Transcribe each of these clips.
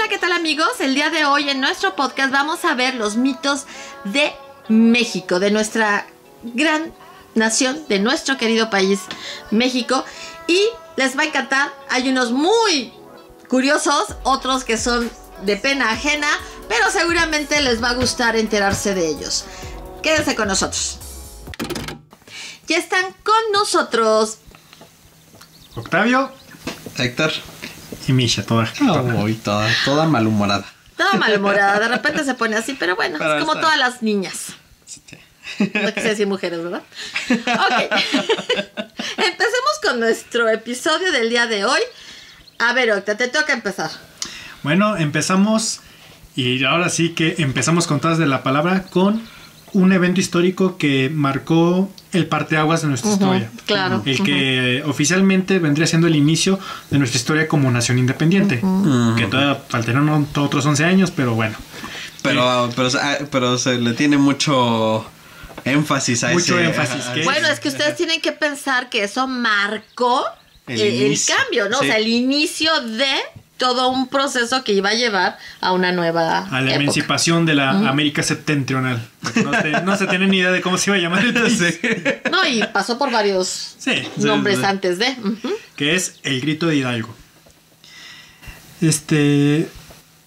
Hola, ¿qué tal amigos? El día de hoy en nuestro podcast vamos a ver los mitos de México, de nuestra gran nación, de nuestro querido país México, y les va a encantar. Hay unos muy curiosos, otros que son de pena ajena, pero seguramente les va a gustar enterarse de ellos. Quédense con nosotros. Ya están con nosotros Octavio, Héctor y Misha, toda malhumorada. Toda malhumorada, de repente se pone así, pero bueno, Pero es como está todas las niñas. No quise decir mujeres, ¿verdad? Ok. Empecemos con nuestro episodio del día de hoy. A ver, Octa, te toca empezar. Bueno, empezamos, y ahora sí que empezamos con todas de la palabra, con un evento histórico que marcó el parteaguas de nuestra historia. Claro. El que oficialmente vendría siendo el inicio de nuestra historia como nación independiente. Que todavía faltaron otros 11 años, pero bueno. Pero se le tiene mucho énfasis a mucho ese... énfasis. Bueno, es que ustedes tienen que pensar que eso marcó el cambio, ¿no? Sí. O sea, el inicio de todo un proceso que iba a llevar a una nueva A la época. emancipación de la América septentrional. No se tiene ni idea de cómo se iba a llamar el país. No, y pasó por varios nombres sí. antes de... Que es el grito de Hidalgo.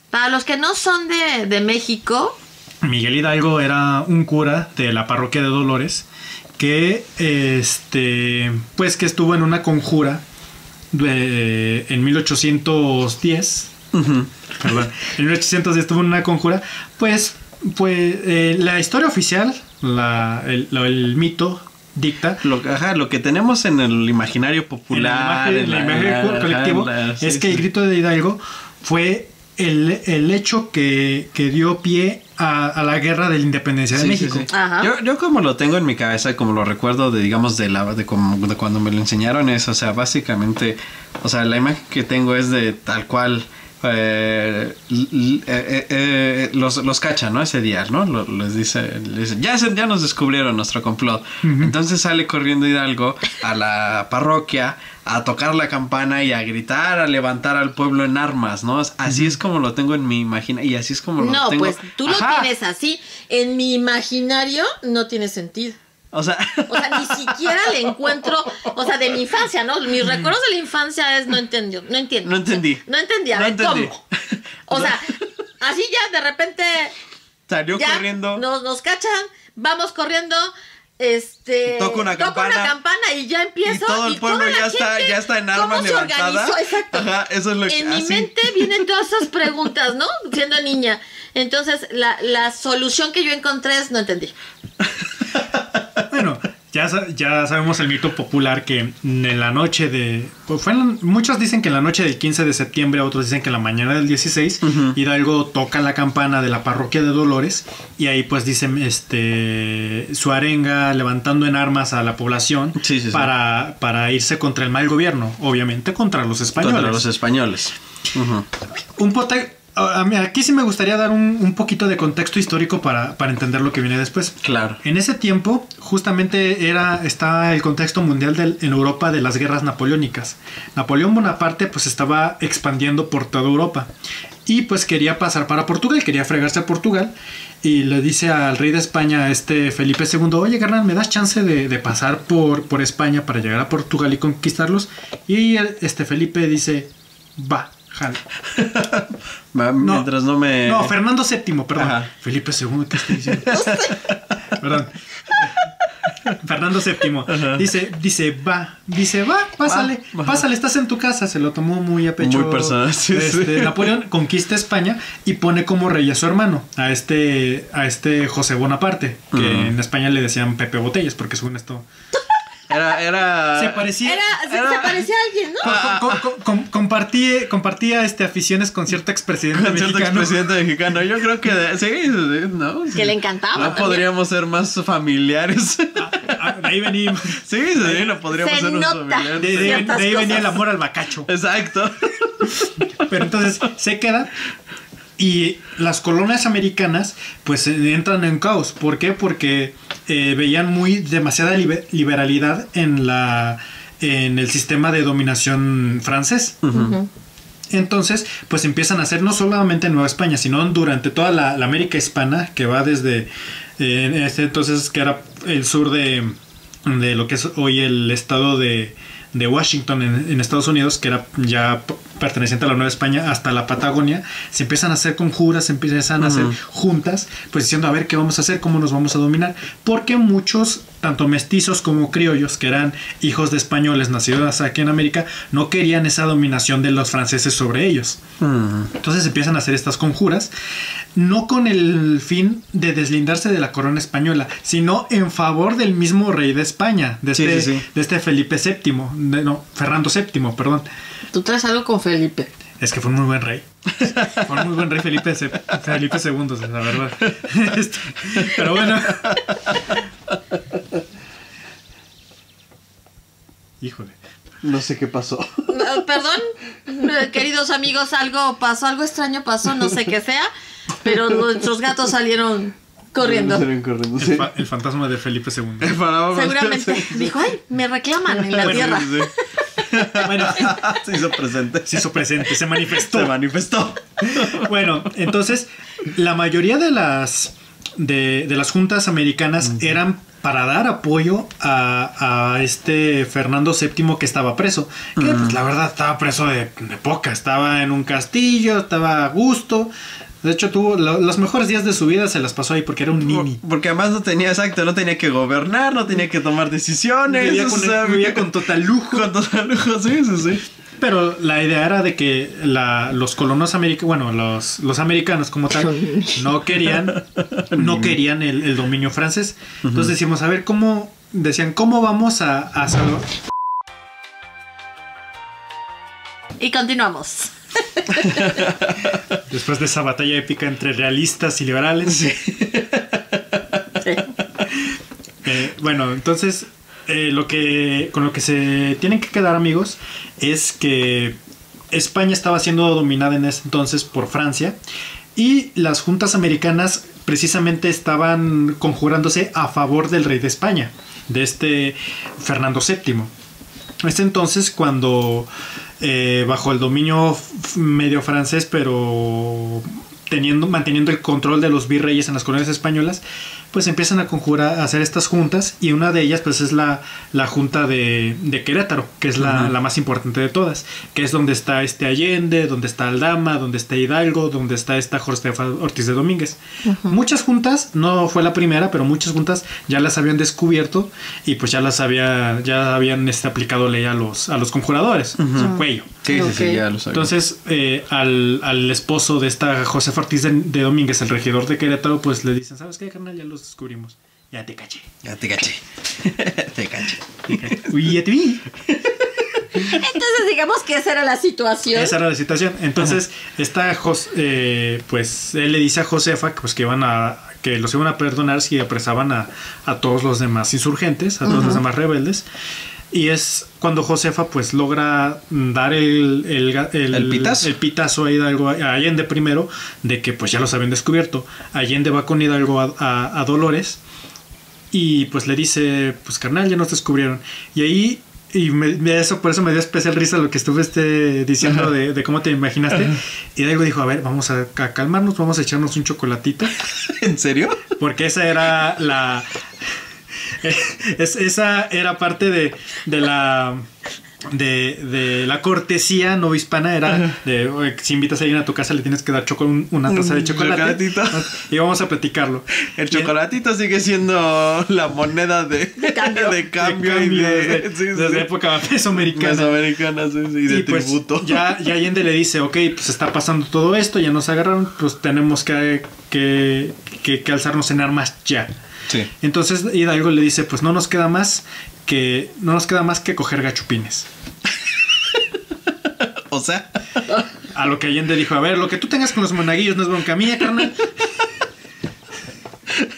Para los que no son de México... Miguel Hidalgo era un cura de la parroquia de Dolores que pues que estuvo en una conjura en 1810. Perdón, en 1810 estuvo en una conjura. Pues la historia oficial, el mito dicta lo que tenemos en el imaginario popular, en el imaginario colectivo, es que el grito de Hidalgo fue el hecho que dio pie a la guerra de la independencia de México. Sí. Yo como lo tengo en mi cabeza, como lo recuerdo de cuando me lo enseñaron, es, o sea, básicamente, o sea, la imagen que tengo es de tal cual los cachan, ¿no? Ese día, ¿no? Les dice, ya nos descubrieron nuestro complot. Entonces sale corriendo Hidalgo a la parroquia a tocar la campana y a gritar, a levantar al pueblo en armas, ¿no? Así es como lo tengo en mi imaginario, y así es como lo tengo. No, pues tú lo tienes así. En mi imaginario no tiene sentido. O sea, ni siquiera le encuentro, o sea, de mi infancia, ¿no? Mis recuerdos de la infancia es no entiendo. No entendí. A ver, ¿cómo? O sea, así ya de repente salió ya corriendo. Nos cachan, vamos corriendo, toca una campana y ya empiezo. Y todo el pueblo ya está en armas levantada. Exacto. Ajá, eso es lo que en mi mente vienen todas esas preguntas, ¿no? Siendo niña. Entonces, la solución que yo encontré es no entendí. Bueno, ya sabemos el mito popular que en la noche de... muchos dicen que en la noche del 15 de septiembre, otros dicen que en la mañana del 16, Hidalgo toca la campana de la parroquia de Dolores y ahí pues dicen su arenga levantando en armas a la población para irse contra el mal gobierno, obviamente contra los españoles. Aquí sí me gustaría dar un poquito de contexto histórico para entender lo que viene después. Claro. En ese tiempo, justamente está el contexto mundial en Europa de las guerras napoleónicas. Napoleón Bonaparte pues estaba expandiendo por toda Europa y pues quería pasar para Portugal, quería fregarse a Portugal y le dice al rey de España, Felipe II, oye, carnal, ¿me das chance de pasar por España para llegar a Portugal y conquistarlos? Y Felipe dice, va. Mientras no, Fernando VII, perdón. Ajá. Felipe II, ¿qué estoy diciendo? Perdón. Fernando VII dice, pásale, estás en tu casa. Se lo tomó muy a pecho. Muy personal, Napoleón conquista España y pone como rey a su hermano, a José Bonaparte, que en España le decían Pepe Botellas, porque según esto... Se parecía a alguien, ¿no? Compartía aficiones con cierto expresidente mexicano. Yo creo que ¿no? Que le encantaba. No podríamos ser más familiares. De ahí venimos. Sí, no podríamos ser más familiares. De ahí venía el amor al bacacho. Exacto. Pero entonces se queda. Y las colonias americanas pues entran en caos. ¿Por qué? Porque veían demasiada liberalidad en el sistema de dominación francés. Entonces, pues empiezan a hacer no solamente en Nueva España, sino durante toda la América hispana, que va desde entonces, que era el sur de lo que es hoy el estado de Washington en Estados Unidos, que era ya perteneciente a la Nueva España, hasta la Patagonia. Se empiezan a hacer conjuras, se empiezan a hacer juntas, pues diciendo a ver qué vamos a hacer, cómo nos vamos a dominar, porque muchos, tanto mestizos como criollos, que eran hijos de españoles nacidos aquí en América, no querían esa dominación de los franceses sobre ellos. Entonces empiezan a hacer estas conjuras, no con el fin de deslindarse de la corona española, sino en favor del mismo rey de España, de este Felipe VII, Fernando VII, perdón. Tú traes algo con Felipe. Es que fue un muy buen rey. Fue un muy buen rey Felipe II, la verdad. Pero bueno. Híjole. No sé qué pasó. Perdón, queridos amigos, algo pasó, algo extraño pasó, no sé qué sea, pero nuestros gatos salieron corriendo. El fantasma de Felipe II. Seguramente dijo, ay, me reclaman en la tierra. Bueno, se hizo presente. Se manifestó. Bueno, entonces, la mayoría de las juntas americanas eran para dar apoyo a este Fernando VII, que estaba preso. Que pues la verdad estaba preso de poca. Estaba en un castillo, estaba a gusto. De hecho, tuvo los mejores días de su vida, se las pasó ahí porque era un nini. Porque además no tenía que gobernar, no tenía que tomar decisiones. Vivía con total lujo. Sí. Pero la idea era de que los colonos americanos, los americanos como tal, no querían el dominio francés. Entonces decimos, a ver, ¿cómo vamos a hacerlo? Y continuamos. Después de esa batalla épica entre realistas y liberales. Sí. Bueno, entonces con lo que se tienen que quedar, amigos, es que España estaba siendo dominada en ese entonces por Francia, y las juntas americanas precisamente estaban conjurándose a favor del rey de España, de este Fernando VII. Es entonces cuando bajo el dominio medio francés, pero manteniendo el control de los virreyes en las colonias españolas, pues empiezan a conjurar, a hacer estas juntas, y una de ellas pues es la junta de Querétaro, que es la más importante de todas, que es donde está Allende, donde está Aldama, donde está Hidalgo, donde está esta Josefa Ortiz de Domínguez. Muchas juntas, no fue la primera, pero muchas juntas ya las habían descubierto, y pues ya habían aplicado ley a los conjuradores, su cuello. Sí, ya lo sabía. Entonces, al esposo de esta Josefa Ortiz de Domínguez, el regidor de Querétaro, pues le dicen, ¿sabes qué, carnal? Ya los descubrimos. Ya te caché. Uy, ya te vi. Entonces digamos que esa era la situación. Entonces, pues él le dice a Josefa que los iban a perdonar si apresaban a todos los demás insurgentes, a todos los demás rebeldes. Y es cuando Josefa pues logra dar el pitazo a Hidalgo, a Allende primero, de que pues ya los habían descubierto. Allende va con Hidalgo a Dolores, y pues le dice, pues carnal, ya nos descubrieron. Y ahí, por eso me dio especial risa lo que estuve diciendo de cómo te imaginaste. Hidalgo dijo, a ver, vamos a calmarnos, vamos a echarnos un chocolatito. ¿En serio? Porque esa era esa era parte de la cortesía novohispana, era de si invitas a alguien a tu casa le tienes que dar una taza de chocolate y vamos a platicarlo. El chocolatito sigue siendo la moneda de cambio desde época mesoamericana, y de tributo. Pues, ya Allende le dice, ok, pues está pasando todo esto, ya nos agarraron, pues tenemos que alzarnos en armas ya. Sí. Entonces Hidalgo le dice, pues no nos queda más que coger gachupines. O sea, a lo que Allende dijo, a ver, lo que tú tengas con los monaguillos no es bronca mía, carnal.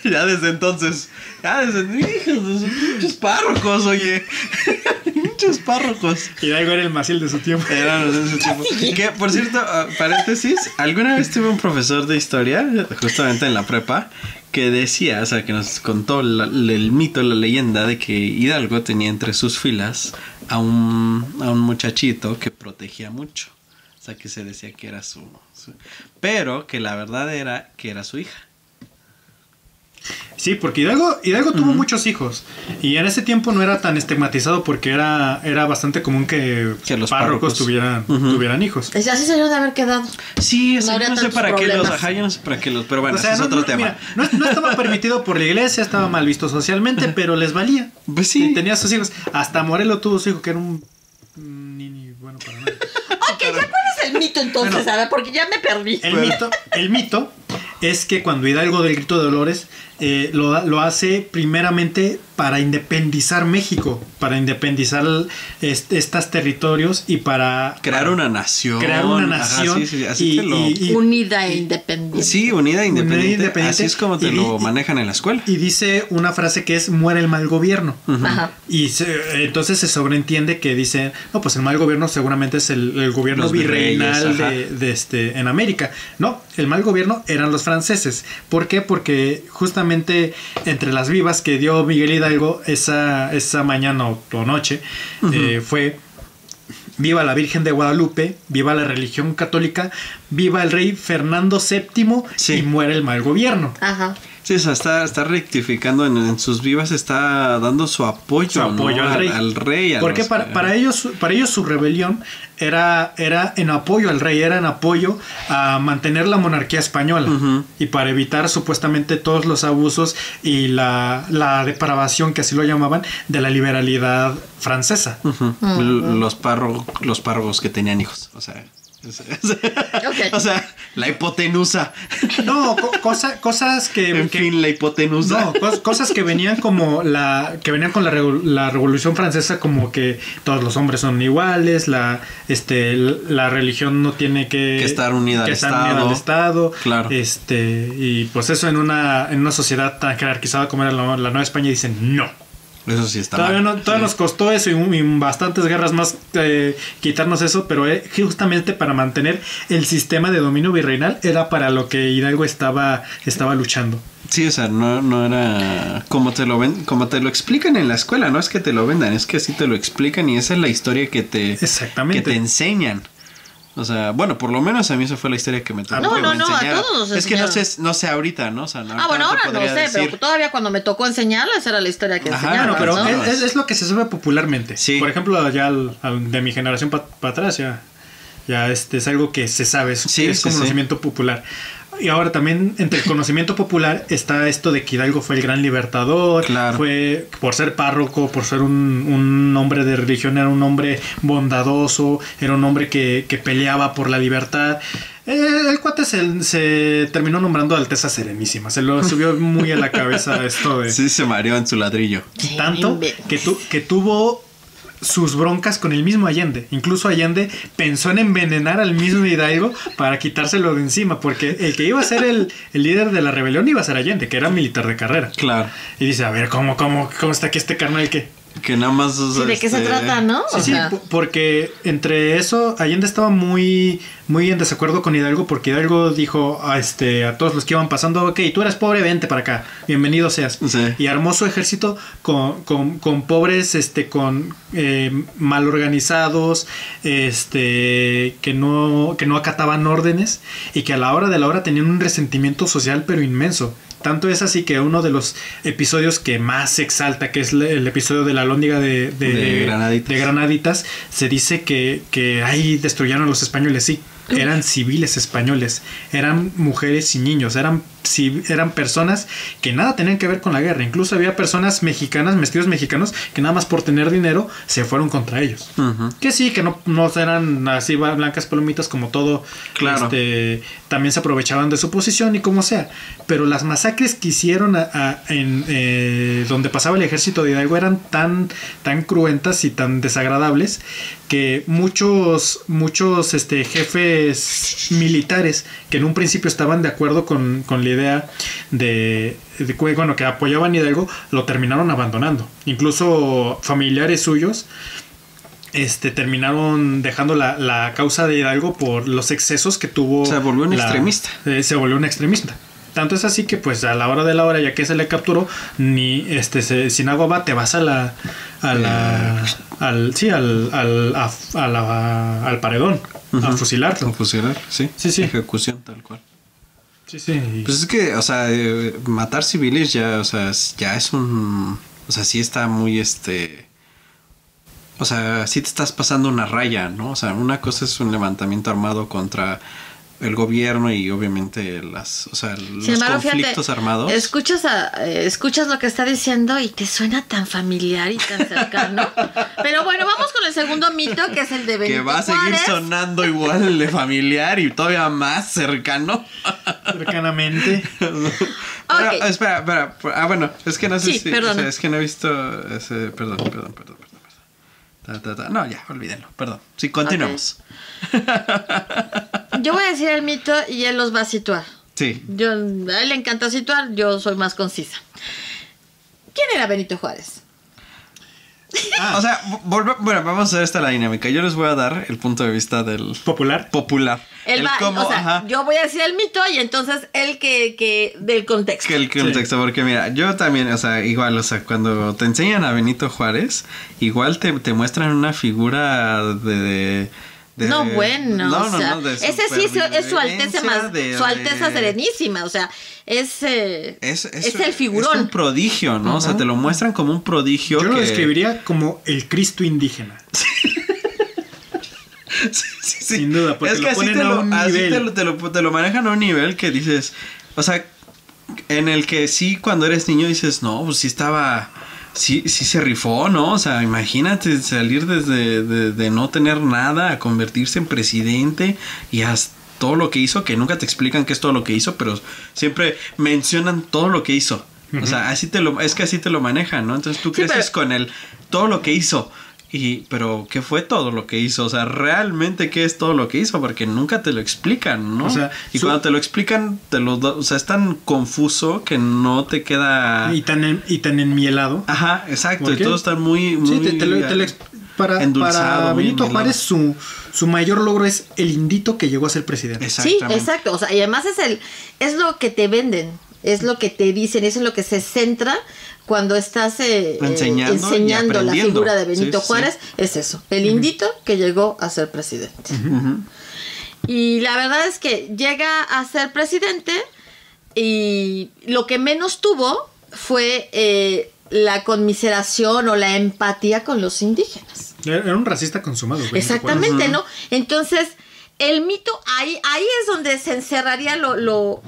Ya desde entonces, hijos de sus pinches párrocos, oye. Pinches párrocos. Hidalgo era el Maciel de su tiempo. Que, por cierto, paréntesis, alguna vez tuve un profesor de historia, justamente en la prepa, que decía, o sea, que nos contó el mito, la leyenda de que Hidalgo tenía entre sus filas a un muchachito que protegía mucho. O hasta que se decía que era pero que la verdad era que era su hija. Sí, porque Hidalgo tuvo muchos hijos. Y en ese tiempo no era tan estigmatizado porque era bastante común que los párrocos tuvieran hijos. Así se deben de haber quedado. Sí, No yo no sé para qué yo no sé para qué pero bueno, O sea, ese es otro tema. Mira, no estaba permitido por la iglesia, estaba mal visto socialmente, pero les valía. Pues sí. Y tenía sus hijos. Hasta Morelos tuvo su hijo, que era un ni bueno para nada. Ok, ¿ya cuál es el mito entonces? Bueno, a ver, porque ya me perdí. El mito es que cuando Hidalgo del Grito de Dolores lo hace primeramente para independizar México, para independizar estos territorios y para crear una nación. Ajá, sí, así unida e independiente. Sí, unida e independiente. Así es como te lo manejan en la escuela. Y dice una frase que es muere el mal gobierno. Ajá. Y entonces se sobreentiende que dice, no, pues el mal gobierno seguramente es el gobierno Los virreinal virreyes, en América. No, el mal gobierno eran los franceses. ¿Por qué? Porque justamente entre las vivas que dio Miguel Hidalgo esa mañana o noche fue: viva la Virgen de Guadalupe, viva la religión católica, viva el rey Fernando VII y muere el mal gobierno. Ajá. Sí, o sea, está rectificando en sus vivas, está dando su apoyo, al rey. Porque para ellos su rebelión era en apoyo al rey, era en apoyo a mantener la monarquía española y para evitar supuestamente todos los abusos y la depravación, que así lo llamaban, de la liberalidad francesa. Los párrocos que tenían hijos, o sea... Okay. O sea, la hipotenusa. No, cosas que... En fin, la hipotenusa. No, cosas que venían como que venían con la Revolución Francesa, como que todos los hombres son iguales, la religión no tiene que estar unida al Estado. Claro. Y pues eso en una sociedad tan jerarquizada como era la Nueva España, dicen no. Eso sí está todavía mal. Todavía nos costó eso y bastantes guerras más quitarnos eso, pero justamente para mantener el sistema de dominio virreinal era para lo que Hidalgo estaba luchando. Sí, o sea, no era como te lo explican en la escuela, no es que te lo vendan, es que así te lo explican y esa es la historia que te enseñan. O sea, bueno, por lo menos a mí esa fue la historia que me tocó. No, a todos nos es que no sé ahorita, ¿no? O sea, bueno, ahora no sé, pero todavía cuando me tocó enseñarla, esa era la historia que enseñaron. Pero ¿no? es lo que se sabe popularmente. Sí. Por ejemplo, ya de mi generación para atrás, ya es algo que se sabe, es conocimiento popular. Y ahora también entre el conocimiento popular está esto de que Hidalgo fue el gran libertador, fue por ser párroco, por ser un hombre de religión, era un hombre bondadoso, era un hombre que peleaba por la libertad. El cuate se terminó nombrando Alteza Serenísima, se lo subió muy a la cabeza esto de... Sí, se mareó en su ladrillo. Tanto que tuvo sus broncas con el mismo Allende. Incluso Allende pensó en envenenar al mismo Hidalgo para quitárselo de encima, porque el que iba a ser el líder de la rebelión iba a ser Allende, que era militar de carrera. Claro. Y dice, a ver, ¿cómo está aquí este carnal que nada más... Sí, ¿de qué se trata, no? Sí, porque entre eso Allende estaba muy en desacuerdo con Hidalgo, porque Hidalgo dijo a todos los que iban pasando: ok, tú eres pobre, vente para acá, bienvenido seas. Sí. Y armó su ejército con pobres, mal organizados, que no acataban órdenes y que a la hora de la hora tenían un resentimiento social pero inmenso. Tanto es así que uno de los episodios que más se exalta, que es el episodio de la alhóndiga de Granaditas, se dice que ahí destruyeron a los españoles. Sí, eran civiles españoles, eran mujeres y niños, eran personas que nada tenían que ver con la guerra. Incluso había personas mexicanas, mestidos mexicanos, que nada más por tener dinero se fueron contra ellos. Que sí, que no eran así blancas palomitas como todo. Claro. También se aprovechaban de su posición y como sea. Pero las masacres que hicieron donde pasaba el ejército de Hidalgo eran tan cruentas y tan desagradables que muchos jefes militares que en un principio estaban de acuerdo con la idea que apoyaban a Hidalgo, lo terminaron abandonando. Incluso familiares suyos terminaron dejando la causa de Hidalgo por los excesos que tuvo. Se volvió un extremista. Se volvió un extremista. Tanto es así que pues a la hora de la hora, ya que se le capturó, ni sin agua va, te vas al paredón, a fusilarlo. A fusilar, sí. Sí. Ejecución tal cual. Sí. Pues es que, o sea, matar civiles ya, o sea, ya es un... O sea, sí está muy, o sea, sí te estás pasando una raya, ¿no? O sea, una cosa es un levantamiento armado contra el gobierno y obviamente los conflictos armados. Escuchas lo que está diciendo y te suena tan familiar y tan cercano. Pero bueno, vamos con el segundo mito, que es el de Benito Que va a seguir Juárez. sonando igual de familiar y todavía más cercano. Cercanamente. Pero, espera. Ah, bueno, es que no sé Sí, si... perdón. O sea, es que no he visto ese... Perdón. No, ya, olvídenlo, perdón. Sí, continuamos. Yo voy a decir el mito y él los va a situar. Sí. A él le encanta situar, yo soy más concisa. ¿Quién era Benito Juárez? O sea, bueno, vamos a hacer esta la dinámica. Yo les voy a dar el punto de vista del... Popular. Él va, cómo, o sea, ajá. yo voy a decir el mito y entonces él que del contexto. Que el contexto, porque mira, yo también, o sea, igual, o sea, cuando te enseñan a Benito Juárez, igual te muestran una figura de No, bueno, no, o sea, no, de ese sí es su Alteza supervivencia, su Alteza Serenísima, o sea, es el figurón. Es un prodigio, ¿no? O sea, te lo muestran como un prodigio. Yo lo describiría como el Cristo indígena. Sí. Sin duda, porque es que lo así ponen a un nivel. te lo manejan a un nivel que dices, o sea, en el que sí, cuando eres niño dices, no, pues sí estaba... Sí se rifó, ¿no? O sea, imagínate salir desde de no tener nada a convertirse en presidente y hasta todo lo que hizo, que nunca te explican qué es todo lo que hizo, pero siempre mencionan todo lo que hizo. O sea, así te lo manejan, ¿no? Entonces tú creces con todo lo que hizo. Pero ¿qué fue todo lo que hizo? O sea, realmente ¿qué es todo lo que hizo? Porque nunca te lo explican, ¿no? O sea, cuando te lo explican, o sea, es tan confuso que no te queda... Y tan enmielado. Ajá, exacto. Y todo está muy Sí, para Benito Juárez su mayor logro es el indito que llegó a ser presidente. Sí, exacto. O sea, y además es lo que te venden, es lo que te dicen, eso es lo que se centra cuando estás enseñando la figura de Benito Juárez. Es eso, el indito que llegó a ser presidente. Y la verdad es que llega a ser presidente y lo que menos tuvo fue la conmiseración o la empatía con los indígenas. Era un racista consumado. Exactamente, ¿no? Entonces, el mito, ahí es donde se encerraría lo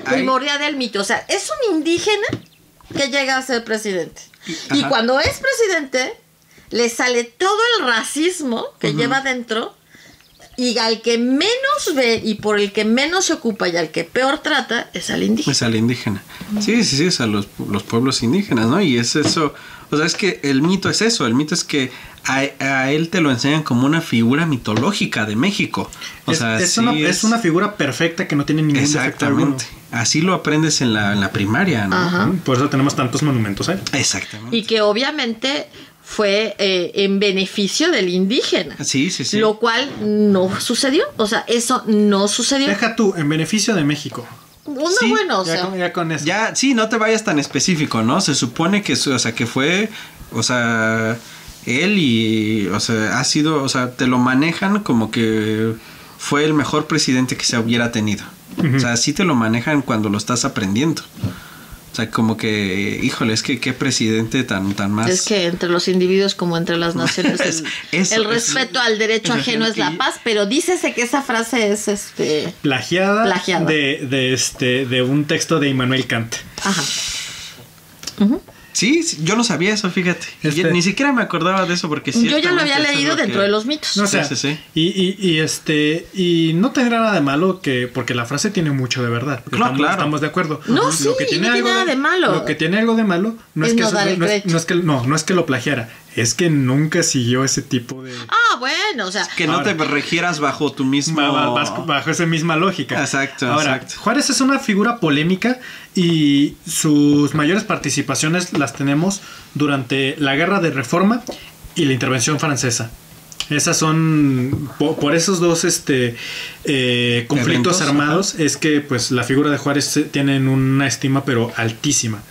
primordial del mito. O sea, es un indígena que llega a ser presidente. Y cuando es presidente, le sale todo el racismo que lleva dentro, y al que menos ve y por el que menos se ocupa y al que peor trata es al indígena. Es al indígena. Sí, es a los pueblos indígenas, ¿no? Y es eso. O sea, es que el mito es eso. El mito es que a él te lo enseñan como una figura mitológica de México. O sea, es una figura perfecta que no tiene ningún defecto alguno. Así lo aprendes en la primaria, ¿no? Ajá. Por eso tenemos tantos monumentos ahí. Exactamente. Y que obviamente fue en beneficio del indígena. Sí. Lo cual no sucedió. O sea, eso no sucedió. Deja tú, en beneficio de México. Bueno, o sea. Ya con eso. Ya, sí, no te vayas tan específico, ¿no? Se supone que, o sea, que fue, o sea, él y, o sea, ha sido, o sea, te lo manejan como que fue el mejor presidente que se hubiera tenido. O sea, así te lo manejan cuando lo estás aprendiendo. O sea, como que, híjole, es que qué presidente tan más... Es que entre los individuos como entre las naciones el respeto al derecho ajeno es la paz, pero dícese que esa frase es plagiada. De un texto de Immanuel Kant. Ajá. Sí, yo no sabía eso, fíjate. Ni siquiera me acordaba de eso porque yo ya lo había leído dentro de los mitos. No, o sea, sí. Y no tendrá nada de malo porque la frase tiene mucho de verdad. Claro. Estamos de acuerdo. No, sí, no tiene nada de malo. Lo que tiene algo de malo no es que lo plagiara, es que nunca siguió ese tipo de... Bueno, o sea... Que no te regieras bajo tu mismo... Bajo esa misma lógica. Exacto. Juárez es una figura polémica y sus mayores participaciones las tenemos durante la Guerra de Reforma y la Intervención Francesa. Esas son, por esos dos conflictos eventos, armados, es que pues la figura de Juárez tienen una estima pero altísima.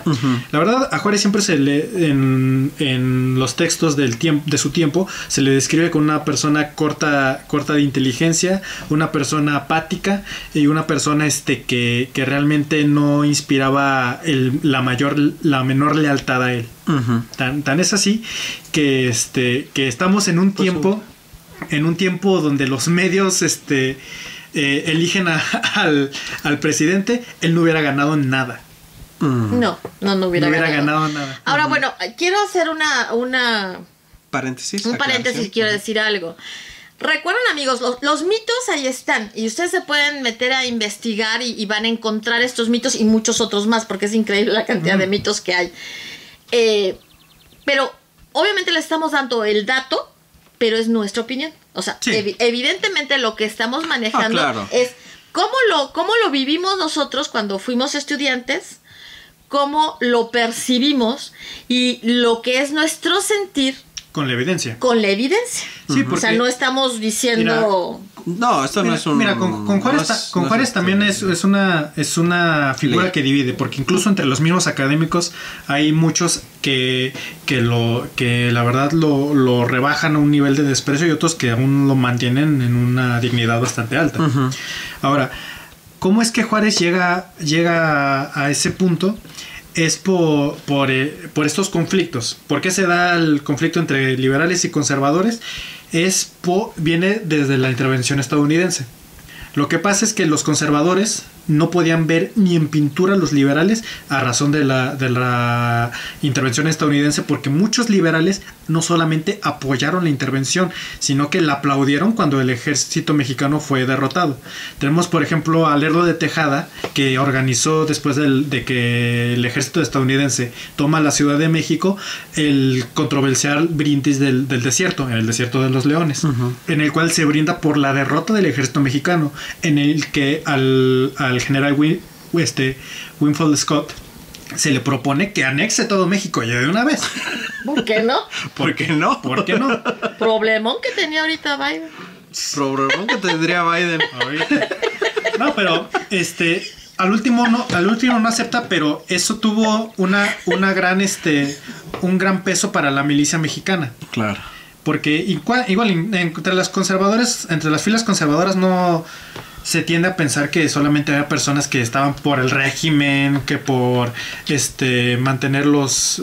La verdad, a Juárez siempre se le, en los textos de su tiempo, se le describe como una persona corta de inteligencia, una persona apática y una persona que realmente no inspiraba la menor lealtad a él. Tan es así que estamos en un tiempo donde los medios eligen al presidente. Él no hubiera ganado nada. No hubiera ganado nada. Ahora, bueno, quiero hacer un paréntesis, quiero decir algo. Recuerden, amigos, los mitos ahí están y ustedes se pueden meter a investigar y van a encontrar estos mitos y muchos otros más, porque es increíble la cantidad de mitos que hay. Pero obviamente le estamos dando el dato, pero es nuestra opinión. O sea, sí. Evidentemente lo que estamos manejando es cómo lo vivimos nosotros cuando fuimos estudiantes, cómo lo percibimos y lo que es nuestro sentir. Con la evidencia. Sí, porque, o sea, no estamos diciendo... No, esto no es un... Mira, con Juárez también es una figura que divide, porque incluso entre los mismos académicos hay muchos que la verdad lo rebajan a un nivel de desprecio y otros que aún lo mantienen en una dignidad bastante alta. Ahora, ¿cómo es que Juárez llega a ese punto? Es por estos conflictos. ¿Por qué se da el conflicto entre liberales y conservadores? Viene desde la intervención estadounidense. Lo que pasa es que los conservadores no podían ver ni en pintura a los liberales a razón de la intervención estadounidense, porque muchos liberales no solamente apoyaron la intervención, sino que la aplaudieron cuando el ejército mexicano fue derrotado. Tenemos, por ejemplo, a Lerdo de Tejada, que organizó después de que el ejército estadounidense toma la Ciudad de México, el controversial brindis del desierto, en el desierto de los Leones, en el cual se brinda por la derrota del ejército mexicano, en el que al general Winfield Scott se le propone que anexe todo México ya de una vez. ¿Por qué no? ¿Por qué no? Problemón que tenía ahorita Biden. Problemón que tendría Biden. No, pero al último no acepta, pero eso tuvo un gran peso para la milicia mexicana. Claro. Porque igual entre las filas conservadoras no se tiende a pensar que solamente había personas que estaban por el régimen, que por mantener los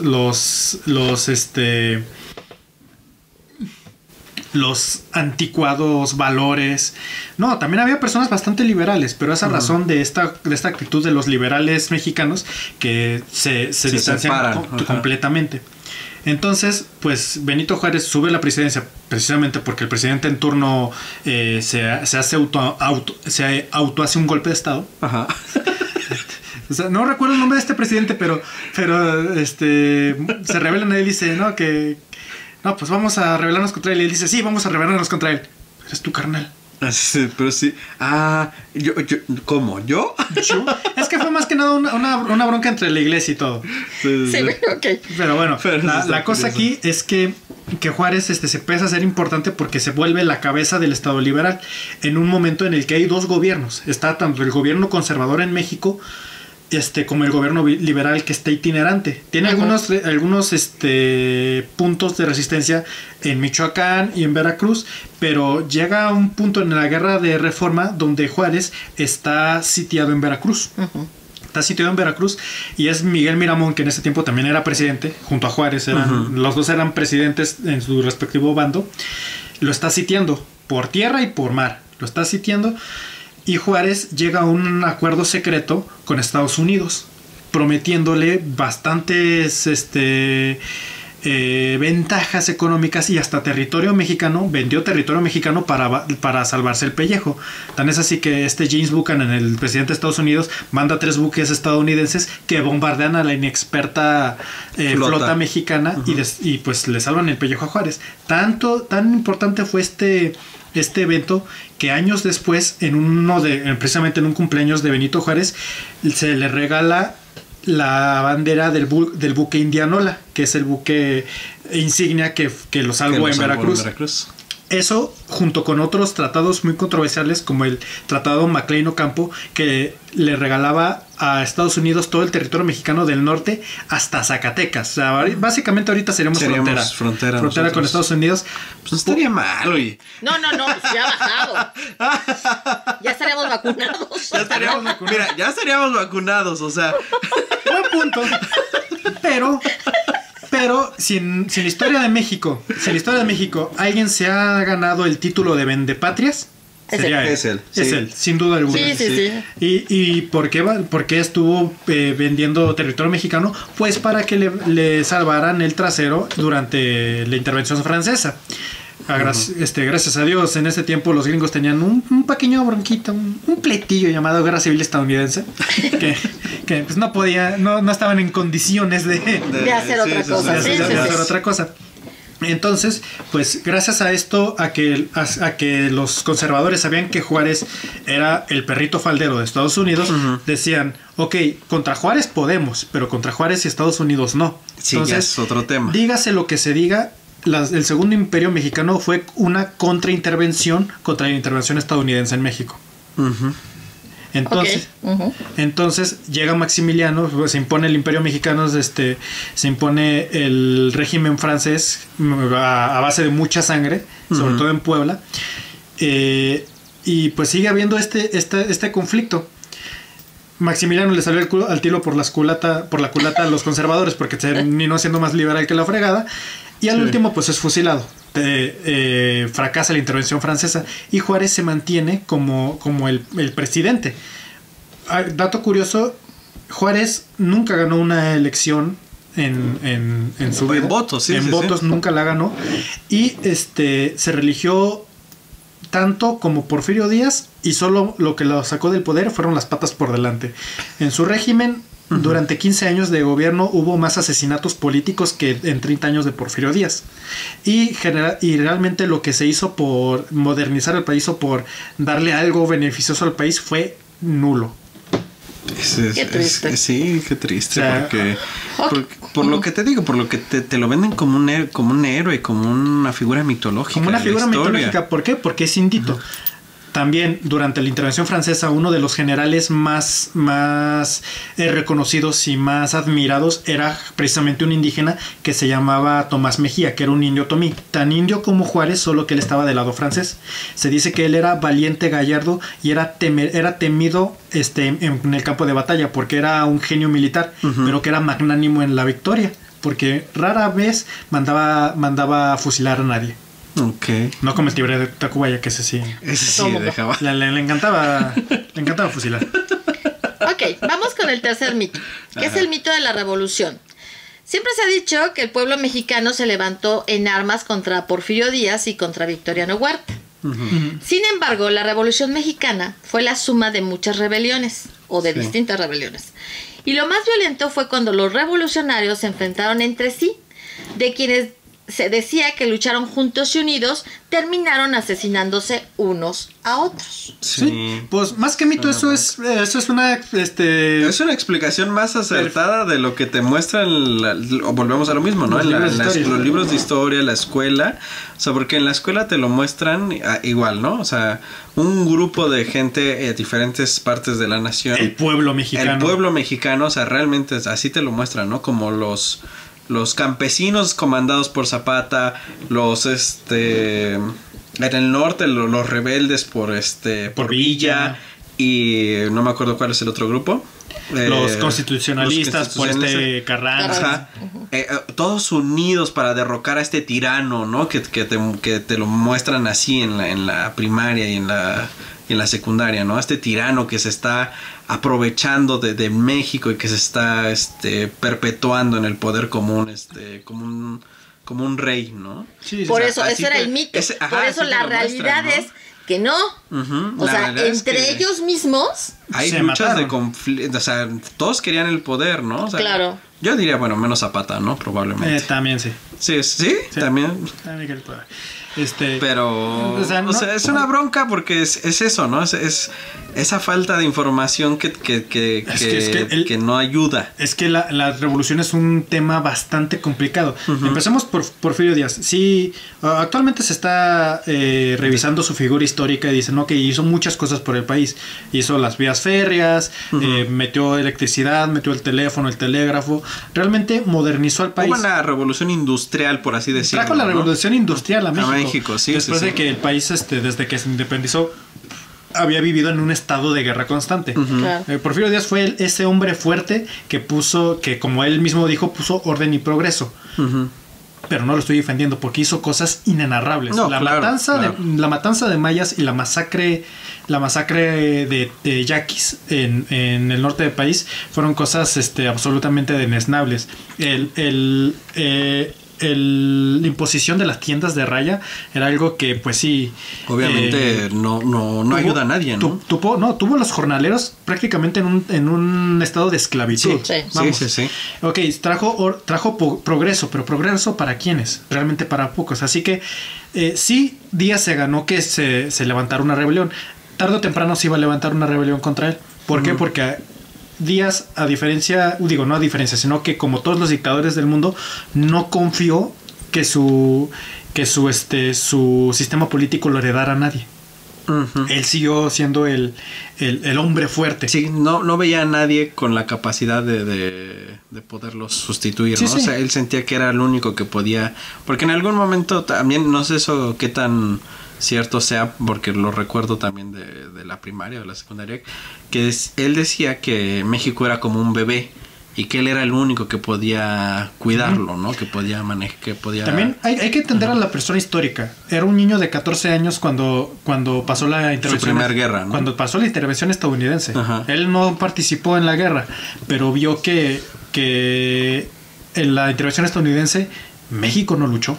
anticuados valores. No, también había personas bastante liberales, pero esa razón de esta actitud de los liberales mexicanos que se distancian completamente. Entonces, pues Benito Juárez sube a la presidencia precisamente porque el presidente en turno se hace un golpe de estado. Ajá. O sea, no recuerdo el nombre de este presidente, pero se rebelan a él y dice, no, pues vamos a rebelarnos contra él. Y él dice, sí, vamos a rebelarnos contra él. Es tu carnal. Pero sí. ¿Cómo? ¿Yo? Es que fue más que nada una bronca entre la iglesia y todo. Sí, ok. Pero bueno, la cosa aquí es que Juárez se empieza a ser importante porque se vuelve la cabeza del Estado liberal en un momento en el que hay dos gobiernos. Está tanto el gobierno conservador en México como el gobierno liberal que está itinerante. Tiene algunos puntos de resistencia en Michoacán y en Veracruz, pero llega a un punto en la guerra de Reforma donde Juárez está sitiado en Veracruz. Está sitiado en Veracruz y es Miguel Miramón, que en ese tiempo también era presidente, junto a Juárez, los dos eran presidentes en su respectivo bando. Lo está sitiando por tierra y por mar. Lo está sitiando. Y Juárez llega a un acuerdo secreto con Estados Unidos, prometiéndole bastantes ventajas económicas y hasta territorio mexicano. Vendió territorio mexicano para salvarse el pellejo. Tan es así que James Buchanan, el presidente de Estados Unidos, manda 3 buques estadounidenses que bombardean a la inexperta flota mexicana y pues le salvan el pellejo a Juárez. Tan importante fue este evento que años después, precisamente en un cumpleaños de Benito Juárez, se le regala la bandera del buque Indianola, que es el buque insignia que lo salvó en Veracruz. Eso, junto con otros tratados muy controversiales, como el Tratado Maclean-Ocampo, que le regalaba a Estados Unidos todo el territorio mexicano del norte hasta Zacatecas. O sea, básicamente ahorita seríamos frontera con Estados Unidos. Pues no estaría mal, oye. No, pues ya ha bajado. Ya estaríamos vacunados. Mira, ya estaríamos vacunados, o sea. Buen punto. Pero sin la historia de México, alguien se ha ganado el título de vendepatrias, sería él. Es él, sin duda alguna. Sí. ¿Y por qué estuvo vendiendo territorio mexicano? Pues para que le salvaran el trasero durante la intervención francesa. Gracias a Dios, en ese tiempo los gringos tenían un pequeño bronquito, un pletillo llamado Guerra Civil Estadounidense, que pues no estaban en condiciones de hacer otra cosa. De hacer otra cosa. Entonces, pues gracias a esto, a que los conservadores sabían que Juárez era el perrito faldero de Estados Unidos, decían, ok, contra Juárez podemos, pero contra Juárez y Estados Unidos no. Sí, entonces, ya es otro tema. Dígase lo que se diga, el segundo imperio mexicano fue una contraintervención contra la intervención estadounidense en México. Entonces llega Maximiliano, pues, se impone el imperio mexicano, se impone el régimen francés a base de mucha sangre, sobre todo en Puebla, y pues sigue habiendo este conflicto. Maximiliano le salió al tiro por la culata a los conservadores porque terminó siendo más liberal que la fregada, y al último pues es fusilado. Fracasa la intervención francesa y Juárez se mantiene como el presidente. Dato curioso, Juárez nunca ganó una elección en su vida. En votos, votos nunca la ganó, y se religió tanto como Porfirio Díaz, y solo lo que lo sacó del poder fueron las patas por delante. En su régimen, durante 15 años de gobierno, hubo más asesinatos políticos que en 30 años de Porfirio Díaz. Y realmente lo que se hizo por modernizar el país o por darle algo beneficioso al país fue nulo. Qué triste. Sí, qué triste. O sea, por lo que te digo, por lo que te lo venden como un héroe, como una figura mitológica. Como una figura mitológica. ¿Por qué? Porque es indito. También durante la intervención francesa, uno de los generales más reconocidos y más admirados era precisamente un indígena que se llamaba Tomás Mejía, que era un indio tomí, tan indio como Juárez, solo que él estaba del lado francés. Se dice que él era valiente, gallardo y era temido en el campo de batalla porque era un genio militar, pero que era magnánimo en la victoria, porque rara vez mandaba a fusilar a nadie. Okay. No como el Tigre de Tacubaya, que ese sí dejaba. Le encantaba fusilar. Ok, vamos con el tercer mito, que es el mito de la revolución. Siempre se ha dicho que el pueblo mexicano se levantó en armas contra Porfirio Díaz y contra Victoriano Huerta. Sin embargo, la Revolución Mexicana fue la suma de muchas rebeliones, o de distintas rebeliones. Y lo más violento fue cuando los revolucionarios se enfrentaron entre sí, de quienes se decía que lucharon juntos y unidos, terminaron asesinándose unos a otros. Sí. Pues más que mito, eso es una es una explicación más acertada de lo que te muestran volvemos a lo mismo, ¿no? Los libros de historia, la escuela. O sea, porque en la escuela te lo muestran igual, ¿no? O sea, un grupo de gente de diferentes partes de la nación. El pueblo mexicano, o sea, realmente así te lo muestran, ¿no? Como los campesinos comandados por Zapata, en el norte los rebeldes por Villa, y no me acuerdo cuál es el otro grupo. Los constitucionalistas por Carranza. Todos unidos para derrocar a este tirano, ¿no? Que te lo muestran así en la primaria y en la secundaria, ¿no? Este tirano que se está aprovechando de México y que se está perpetuando en el poder como un rey, ¿no? Sí, por eso, ese era el mito. Por eso la realidad es que no. O sea, entre ellos mismos hay luchas de conflicto. O sea, todos querían el poder, ¿no? O sea, claro. Yo diría, bueno, menos Zapata, ¿no? Probablemente. También sí. Sí, también. También quería el poder. Pero, o sea, es una bronca porque es eso, ¿no? Es esa falta de información que no ayuda. Es que la revolución es un tema bastante complicado. Empecemos por Porfirio Díaz. Sí, actualmente se está revisando su figura histórica y dicen, que hizo muchas cosas por el país. Hizo las vías férreas, metió electricidad, metió el teléfono, el telégrafo. Realmente modernizó al país. Hubo una revolución industrial, por así decirlo. Trajo la revolución industrial a México. Sí, después de que el país, desde que se independizó, había vivido en un estado de guerra constante. Claro. Porfirio Díaz fue ese hombre fuerte que como él mismo dijo, puso orden y progreso. Pero no lo estoy defendiendo porque hizo cosas inenarrables. La matanza de mayas y la masacre de yaquis en el norte del país fueron cosas absolutamente denesnables. La imposición de las tiendas de raya era algo que, pues sí, obviamente no ayuda a nadie, ¿no? Tuvo los jornaleros prácticamente en un estado de esclavitud. Sí. Ok, trajo progreso, pero progreso ¿para quiénes? Realmente para pocos. Así que sí, Díaz se ganó que se levantara una rebelión. Tarde o temprano se iba a levantar una rebelión contra él. ¿Por qué? Porque Díaz, sino que como todos los dictadores del mundo, no confió que su sistema político lo heredara a nadie. Él siguió siendo el hombre fuerte. Sí, no veía a nadie con la capacidad de poderlos sustituir, ¿no? Sí. O sea, él sentía que era el único que podía, porque en algún momento también, no sé eso qué tan cierto sea, porque lo recuerdo también de la primaria o la secundaria, que él decía que México era como un bebé y que él era el único que podía cuidarlo, ¿no? Que podía manejar, También hay que entender a la persona histórica. Era un niño de 14 años cuando pasó la intervención. Su primer guerra, ¿no? Cuando pasó la intervención estadounidense. Él no participó en la guerra, pero vio que en la intervención estadounidense México no luchó.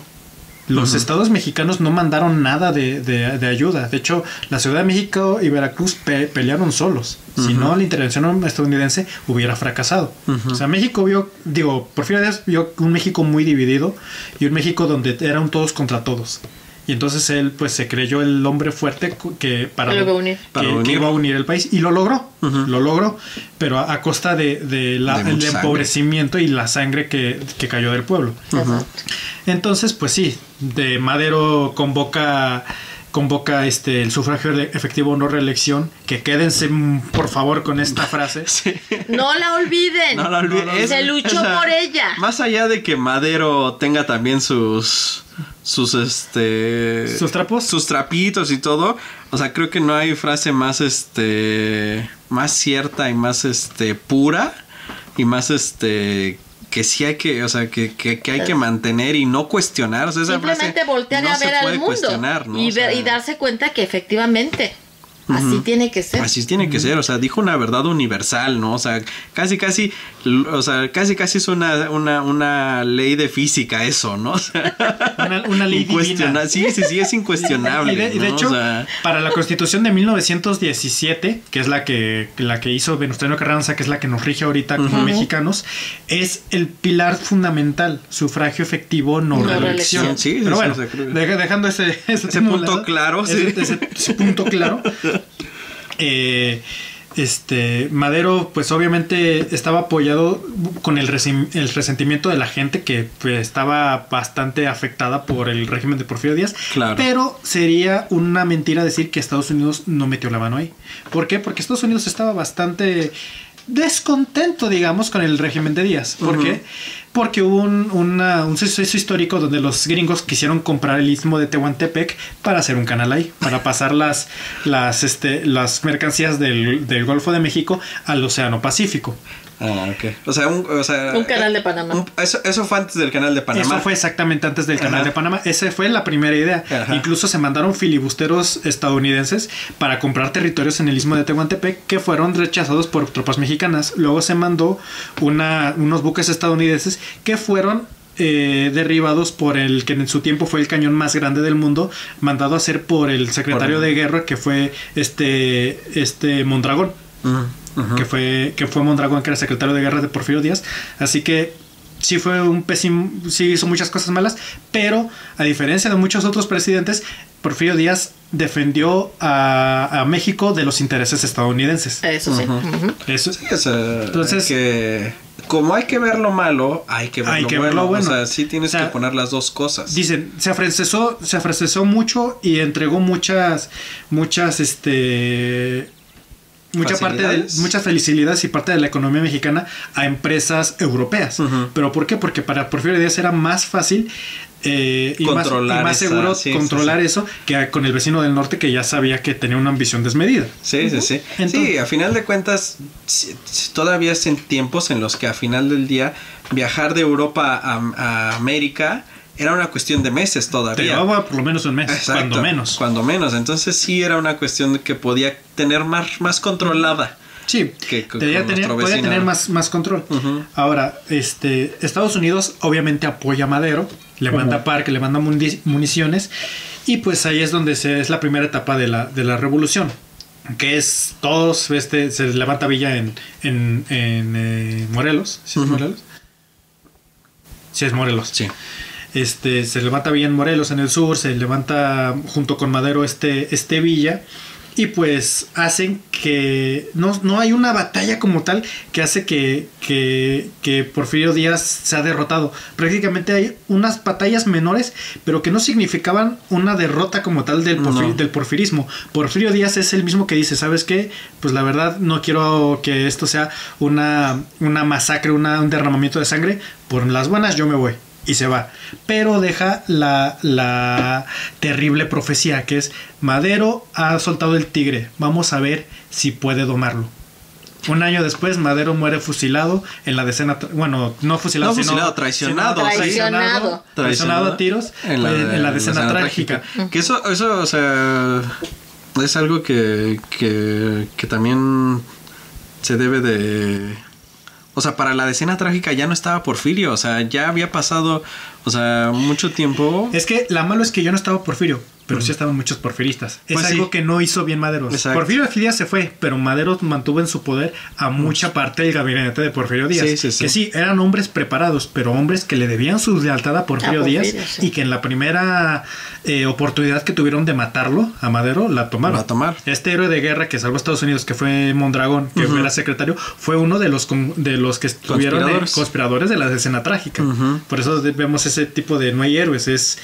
Los estados mexicanos no mandaron nada de ayuda. De hecho, la Ciudad de México y Veracruz pelearon solos. Si no, la intervención estadounidense hubiera fracasado. O sea, Porfirio Díaz vio un México muy dividido y un México donde eran todos contra todos. Y entonces él pues se creyó el hombre fuerte que iba a unir el país, y lo logró. Lo logró, pero a costa del empobrecimiento y la sangre que cayó del pueblo. Entonces pues sí, de Madero convoca el sufragio efectivo, no reelección, que quédense por favor con esta frase. Sí. No la olviden. Se luchó por ella. Más allá de que Madero tenga también sus trapos, sus trapitos y todo, o sea, creo que no hay frase más cierta y más pura y más que sí hay que, o sea, que hay que mantener y no cuestionar. O sea, esa simplemente frase voltear a ver al mundo, ¿no? Y darse cuenta que efectivamente así tiene que ser. Así tiene que ser, o sea, dijo una verdad universal, ¿no? O sea, casi es una ley de física eso, ¿no? O sea, una ley divina. Sí, es incuestionable. Y de hecho, para la Constitución de 1917, que es la que hizo Venustiano Carranza, que es la que nos rige ahorita como mexicanos, es el pilar fundamental, sufragio efectivo, no reelección. Sí, pero bueno, dejando ese punto claro, ese punto claro. Madero pues obviamente estaba apoyado con el resentimiento de la gente que pues, estaba bastante afectada por el régimen de Porfirio Díaz. Claro. Pero sería una mentira decir que Estados Unidos no metió la mano ahí. ¿Por qué? Porque Estados Unidos estaba bastante descontento, digamos, con el régimen de Díaz. ¿Por qué? Porque hubo un suceso histórico donde los gringos quisieron comprar el istmo de Tehuantepec para hacer un canal ahí, para pasar las mercancías del Golfo de México al Océano Pacífico. Ok. O sea, un canal de Panamá. Eso fue antes del canal de Panamá. Eso fue exactamente antes del canal de Panamá. Esa fue la primera idea. Incluso se mandaron filibusteros estadounidenses para comprar territorios en el istmo de Tehuantepec que fueron rechazados por tropas mexicanas. Luego se mandó unos buques estadounidenses que fueron derribados por el que en su tiempo fue el cañón más grande del mundo, mandado a hacer por el secretario de guerra, que fue Mondragón. Que fue Mondragón, que era secretario de guerra de Porfirio Díaz. Así que sí fue un pésimo, sí hizo muchas cosas malas, pero a diferencia de muchos otros presidentes, Porfirio Díaz defendió a México de los intereses estadounidenses. Eso sí. Eso. Sí, o sea, Entonces, como hay que ver lo malo, hay que ver lo bueno. O sea, sí tienes que poner las dos cosas. Dicen, se afrancesó mucho y entregó muchas facilidades y parte de la economía mexicana a empresas europeas. ¿Pero por qué? Porque para Porfirio Díaz era más fácil y más seguro controlar eso que con el vecino del norte, que ya sabía que tenía una ambición desmedida. Sí. Entonces, a final de cuentas, todavía es en tiempos en los que a final del día viajar de Europa a América era una cuestión de meses todavía. Te llevaba por lo menos un mes. Exacto, cuando menos. Entonces sí era una cuestión que podía tener más controlada. Sí, podía tener más control. Ahora, Estados Unidos obviamente apoya a Madero, le manda parque, le manda municiones, y pues ahí es donde es la primera etapa de la revolución, que es todos, se levanta Villa en Morelos. ¿Sí es Morelos? Sí, es Morelos. Sí. Se levanta Villa en Morelos, en el sur, se levanta junto con Madero Villa, y pues hacen que no hay una batalla como tal que hace que Porfirio Díaz sea derrotado. Prácticamente hay unas batallas menores, pero que no significaban una derrota como tal del porfirismo. Porfirio Díaz es el mismo que dice, ¿sabes qué? Pues la verdad no quiero que esto sea una masacre, un derramamiento de sangre. Por las buenas yo me voy. Y se va, pero deja la terrible profecía, que es: Madero ha soltado el tigre, vamos a ver si puede domarlo. Un año después, Madero muere fusilado en la decena, traicionado a tiros en la decena trágica. Que eso, o sea, es algo que también se debe de... O sea, para la decena trágica ya no estaba Porfirio, o sea, ya había pasado, o sea, mucho tiempo. Es que la malo es que ya no estaba Porfirio, pero sí estaban muchos porfiristas. Es algo que no hizo bien Madero. Exacto. Porfirio Díaz se fue, pero Madero mantuvo en su poder a mucha parte del gabinete de Porfirio Díaz. Que sí, eran hombres preparados, pero hombres que le debían su lealtad a Porfirio Díaz, y que en la primera oportunidad que tuvieron de matarlo a Madero, la tomaron. Este héroe de guerra que salvó a Estados Unidos, que fue Mondragón, que era secretario, fue uno de los que estuvieron conspiradores de la decena trágica. Por eso vemos ese tipo de no hay héroes, es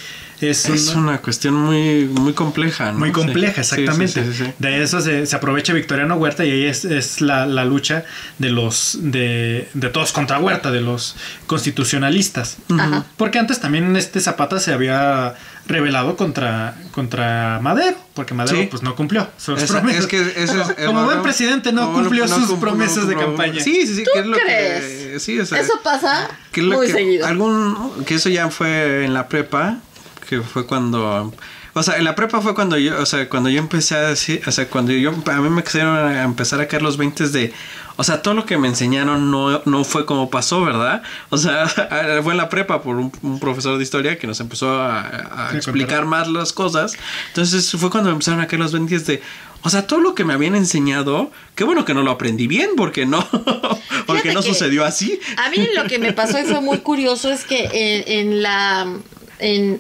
una cuestión muy compleja, ¿no? Muy compleja, exactamente. Sí. De eso se aprovecha Victoriano Huerta, y ahí es la lucha de todos contra Huerta, de los constitucionalistas. Porque antes también Zapata se había rebelado contra Madero, porque Madero pues no cumplió sus promesas. Como buen presidente no cumplió sus promesas de campaña. Sí. ¿Tú crees? Sí, o sea, eso pasa muy seguido. Que eso ya fue en la prepa, que fue cuando... O sea, en la prepa fue cuando yo empecé a decir... O sea, a mí me quisieron a empezar a caer los 20 de... O sea, todo lo que me enseñaron no fue como pasó, ¿verdad? O sea, fue en la prepa por un profesor de historia que nos empezó a explicar más las cosas. Entonces fue cuando me empezaron a caer los 20 de... O sea, todo lo que me habían enseñado, qué bueno que no lo aprendí bien, porque no sucedió así. A mí lo que me pasó y fue muy curioso es que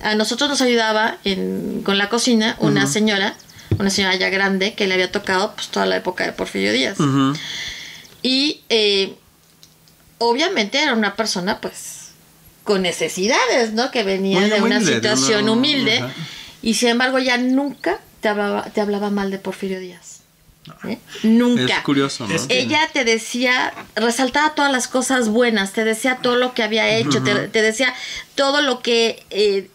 a nosotros nos ayudaba con la cocina una señora ya grande, que le había tocado pues toda la época de Porfirio Díaz. Y obviamente era una persona pues con necesidades, ¿no? Que venía de una situación humilde. Y sin embargo ya nunca te hablaba mal de Porfirio Díaz. Nunca. Es curioso, ¿no? Ella te decía, resaltaba todas las cosas buenas, te decía todo lo que había hecho, te decía todo lo que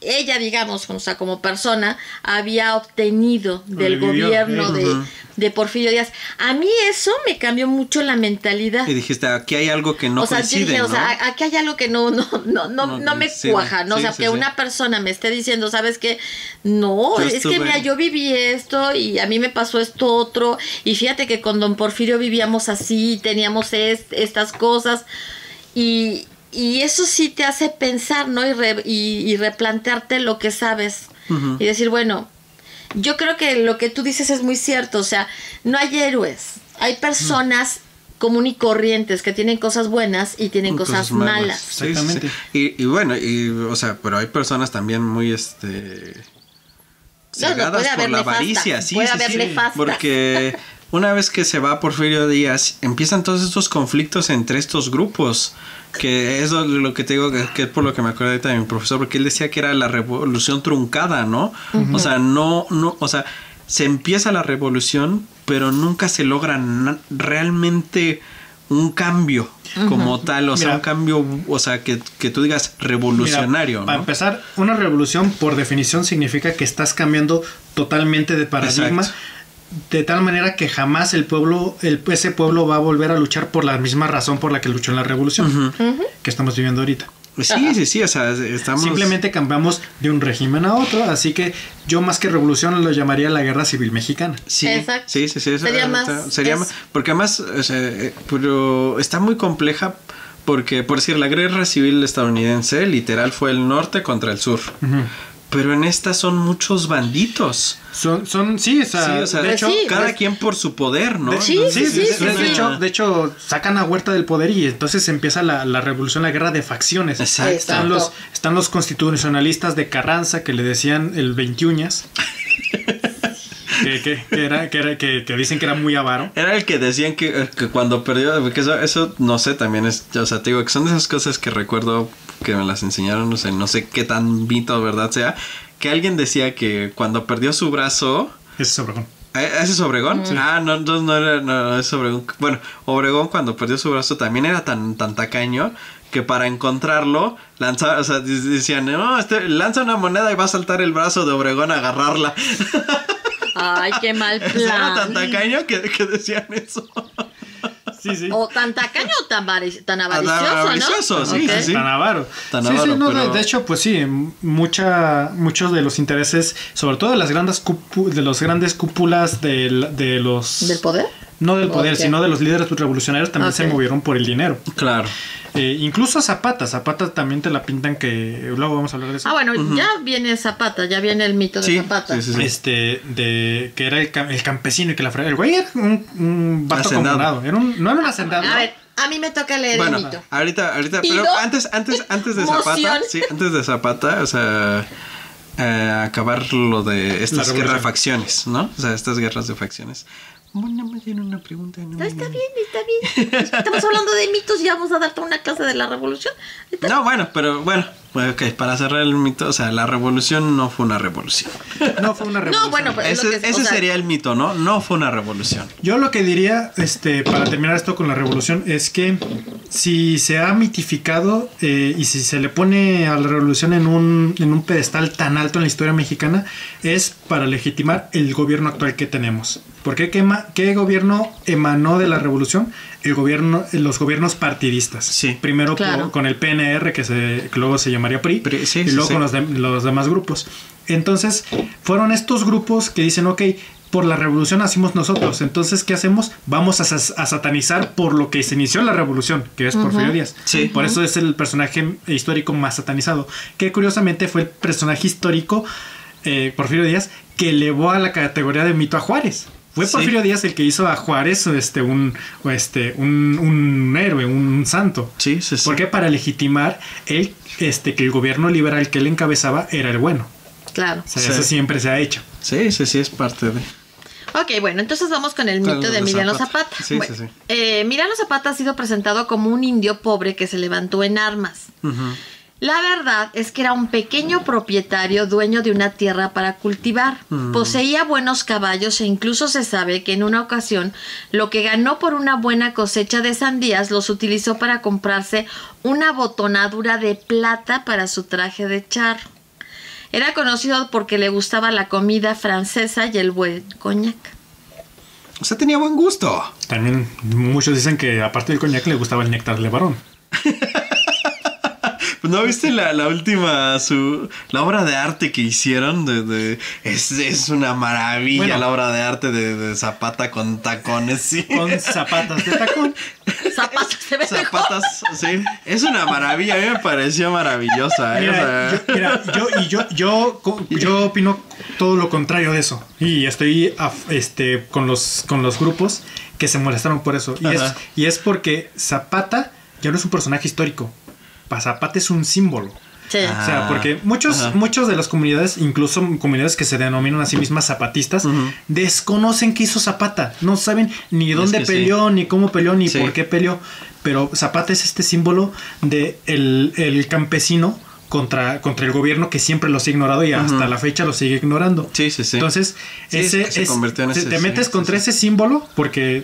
ella, digamos, o sea, como persona, había obtenido del gobierno de Porfirio Díaz. A mí eso me cambió mucho la mentalidad. Y dijiste, aquí hay algo que no coincide, ¿no? O sea, aquí hay algo que no me cuaja, ¿no? O sea, que una persona me esté diciendo, ¿sabes qué? No, es que mira, yo viví esto y a mí me pasó esto otro, y fíjate que con don Porfirio vivíamos así, teníamos estas cosas, y eso sí te hace pensar, ¿no? Y replantearte lo que sabes. Y decir, bueno, yo creo que lo que tú dices es muy cierto. O sea, no hay héroes. Hay personas común y corrientes, que tienen cosas buenas y tienen cosas malas. Sí, Exactamente. sí. Y bueno, o sea, pero hay personas también muy cegadas puede haber por la nefasta, avaricia, sí, puede sí, haber sí. nefasta. Porque una vez que se va Porfirio Díaz, empiezan todos estos conflictos entre estos grupos. Que es lo que te digo, que es por lo que me acuerdo ahorita de mi profesor, porque él decía que era la revolución truncada, ¿no? O sea, o sea, se empieza la revolución, pero nunca se logra realmente un cambio como tal, o sea, Mira, un cambio, o sea, que tú digas revolucionario. Mira, para ¿no? empezar, una revolución por definición significa que estás cambiando totalmente de paradigma. Exacto. De tal manera que jamás ese pueblo va a volver a luchar por la misma razón por la que luchó en la revolución que estamos viviendo ahorita. Sí, o sea, estamos... Simplemente cambiamos de un régimen a otro, así que yo más que revolución lo llamaría la Guerra Civil Mexicana. Sí, Exacto. sí. Sería más... Porque además, o sea, pero está muy compleja porque, por decir, la Guerra Civil estadounidense literal fue el norte contra el sur. Pero en esta son muchos banditos. Sí, o sea, de hecho, cada quien por su poder, ¿no? Sí, De hecho, sacan a Huerta del poder y entonces empieza la revolución, la guerra de facciones. Exacto. Están los constitucionalistas de Carranza que le decían el 21. que dicen que era muy avaro. Era el que decían que cuando perdió, porque eso no sé, también es, o sea, te digo que son de esas cosas que recuerdo que me las enseñaron, no sé qué tan mito o verdad sea, que alguien decía que cuando perdió su brazo... Ese es Obregón. ¿Ese es Obregón? Sí. No, entonces no es Obregón. Bueno, Obregón cuando perdió su brazo también era tan tacaño que para encontrarlo lanzaba, o sea, decían, no, lanza una moneda y va a saltar el brazo de Obregón a agarrarla. Ay, qué mal plan. Era tan tacaño que decían eso. Sí. O tan tacaño o tan avaricioso, avaricioso, ¿no? sí, Okay. sí. Tan avaro. Tan avaro, no, pero... de hecho, pues sí, muchos de los intereses, sobre todo de las grandes cúpulas de los... ¿Del poder? No del poder, Okay. sino de los líderes revolucionarios también se movieron por el dinero. Claro. Incluso Zapata también te la pintan que... Luego vamos a hablar de eso. Ah, bueno, ya viene Zapata, ya viene el mito de Zapata. Sí. Que era el campesino y que el güey era un vato acomodado. No era un hacendado. A ver, a mí me toca leer el mito. Ahorita, ¿Pido? pero antes de Zapata, Moción. antes de Zapata, o sea, acabar lo de estas La guerras de facciones, ¿no? O sea, estas guerras de facciones. Nada más tiene una pregunta. Está bien. Estamos hablando de mitos y vamos a darte una clase de la revolución. No, bueno, ok, para cerrar el mito, o sea, la revolución no fue una revolución. No fue una revolución. No, bueno, pues Ese sería el mito, ¿no? No fue una revolución. Yo lo que diría, para terminar esto con la revolución, es que si se ha mitificado y si se le pone a la revolución en un pedestal tan alto en la historia mexicana, es para legitimar el gobierno actual que tenemos. ¿Por qué? ¿Qué gobierno emanó de la revolución? Los gobiernos partidistas. Sí. Primero Claro. con el PNR, que luego se llamaría PRI, Sí, y luego con los demás grupos. Entonces, fueron estos grupos que dicen, ok, por la revolución nacimos nosotros, entonces, ¿qué hacemos? Vamos a satanizar por lo que se inició la revolución, que es Porfirio Díaz. Sí. Por eso es el personaje histórico más satanizado, que curiosamente fue el personaje histórico, Porfirio Díaz, que elevó a la categoría de mito a Juárez. Fue Porfirio Díaz el que hizo a Juárez un héroe, un santo. Sí. ¿Por qué? Para legitimar que el gobierno liberal que él encabezaba era el bueno. Claro. O sea, eso siempre se ha hecho. Sí, es parte de... Ok, bueno, entonces vamos con el mito de Emiliano Zapata. Sí. Emiliano Zapata ha sido presentado como un indio pobre que se levantó en armas. La verdad es que era un pequeño propietario dueño de una tierra para cultivar. Poseía buenos caballos e incluso se sabe que en una ocasión lo que ganó por una buena cosecha de sandías los utilizó para comprarse una botonadura de plata para su traje de charro. Era conocido porque le gustaba la comida francesa y el buen coñac. O sea, tenía buen gusto. También muchos dicen que aparte del coñac le gustaba el néctar de varón. ¿No viste la última, la obra de arte que hicieron? Es una maravilla, bueno, la obra de arte de Zapata con tacones, sí. Con zapatos de tacón. Zapatos se ve zapatas, sí. Es una maravilla, a mí me pareció maravillosa. Yo opino todo lo contrario de eso. Y estoy con los grupos que se molestaron por eso. Y es porque Zapata ya no es un personaje histórico. Zapata es un símbolo. Sí. O sea, porque muchos de las comunidades, incluso comunidades que se denominan a sí mismas zapatistas, desconocen qué hizo Zapata. No saben ni dónde peleó, ni cómo peleó, ni por qué peleó. Pero Zapata es este símbolo de el campesino contra el gobierno que siempre los ha ignorado y hasta la fecha los sigue ignorando. Sí. Entonces, se convirtió en ese, te metes contra ese símbolo porque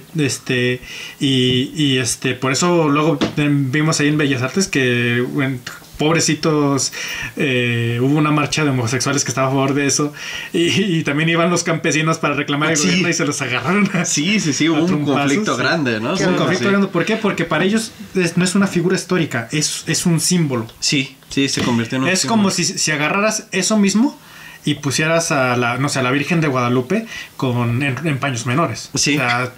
por eso luego vimos ahí en Bellas Artes que pobrecitos, hubo una marcha de homosexuales que estaba a favor de eso y también iban los campesinos para reclamar el gobierno y se los agarraron hubo un conflicto grande, ¿no? Un conflicto grande. ¿Por qué? Porque para ellos no es una figura histórica, es un símbolo. Sí, se convirtió en un símbolo. Es como si agarraras eso mismo y pusieras a la Virgen de Guadalupe en paños menores. Sí. O sea,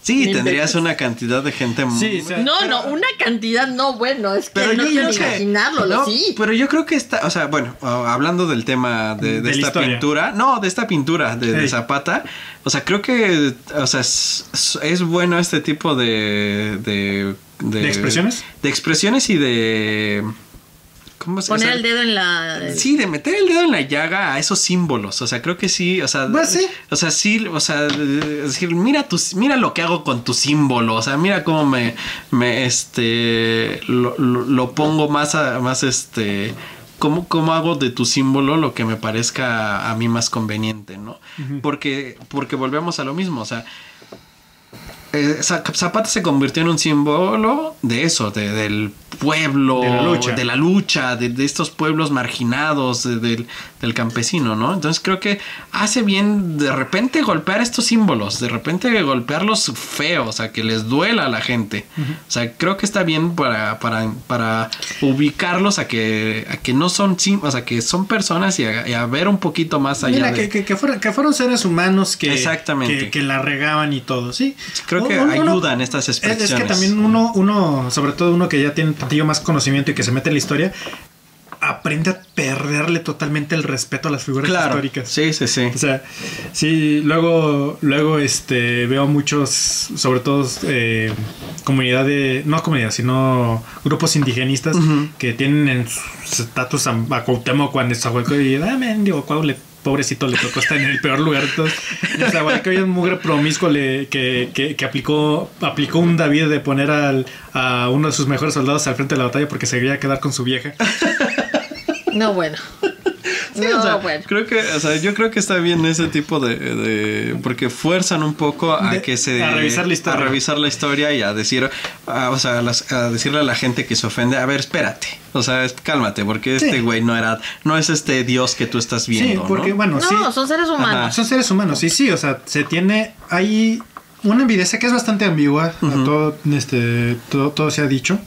sí, tendrías una cantidad de gente. Sí, una cantidad bueno, es que pero no quiero imaginarlo, sí. Pero yo creo que o sea, bueno, hablando del tema de esta historia. pintura, de esta pintura de Zapata, o sea, creo que, o sea, es bueno este tipo de expresiones. De expresiones y de ¿cómo se poner el dedo en la... Sí, de meter el dedo en la llaga a esos símbolos. O sea, creo que sí. O sea, pues sí. O sea, sí. O sea, decir, mira lo que hago con tu símbolo. O sea, mira cómo lo pongo más ¿Cómo hago de tu símbolo lo que me parezca a mí más conveniente, ¿no? Porque volvemos a lo mismo. O sea, Zapata se convirtió en un símbolo de eso, del pueblo, de la lucha, de estos pueblos marginados, del campesino, ¿no? Entonces creo que hace bien de repente golpear estos símbolos, de repente golpearlos feos, o sea, que les duela a la gente. O sea, creo que está bien para ubicarlos a que no son, o sea, que son personas y a ver un poquito más allá. Mira, que fueron seres humanos exactamente. Que la regaban y todo, ¿sí? Creo que ayudan estas expresiones. Es que también uno, sobre todo uno que ya tiene tantillo más conocimiento y que se mete en la historia, aprende a perderle totalmente el respeto a las figuras históricas. Sí. O sea, sí, luego veo muchos, sobre todo sino grupos indigenistas que tienen en su estatus a Cuauhtémoc cuando es y mendigo, pobrecito, le tocó estar en el peor lugar de todos. O sea, que hoy un mugre promiscuo que aplicó un David de poner a uno de sus mejores soldados al frente de la batalla porque se quería quedar con su vieja. No, bueno. Sí, no, o sea, bueno. Yo creo que está bien ese tipo de porque fuerzan un poco a revisar la historia y a decir, a decirle a la gente que se ofende, a ver, espérate, o sea, cálmate, porque este güey no es este Dios que tú estás viendo. Sí, porque bueno, son seres humanos. Ajá. Son seres humanos, sí, o sea, hay una evidencia que es bastante ambigua, todo se ha dicho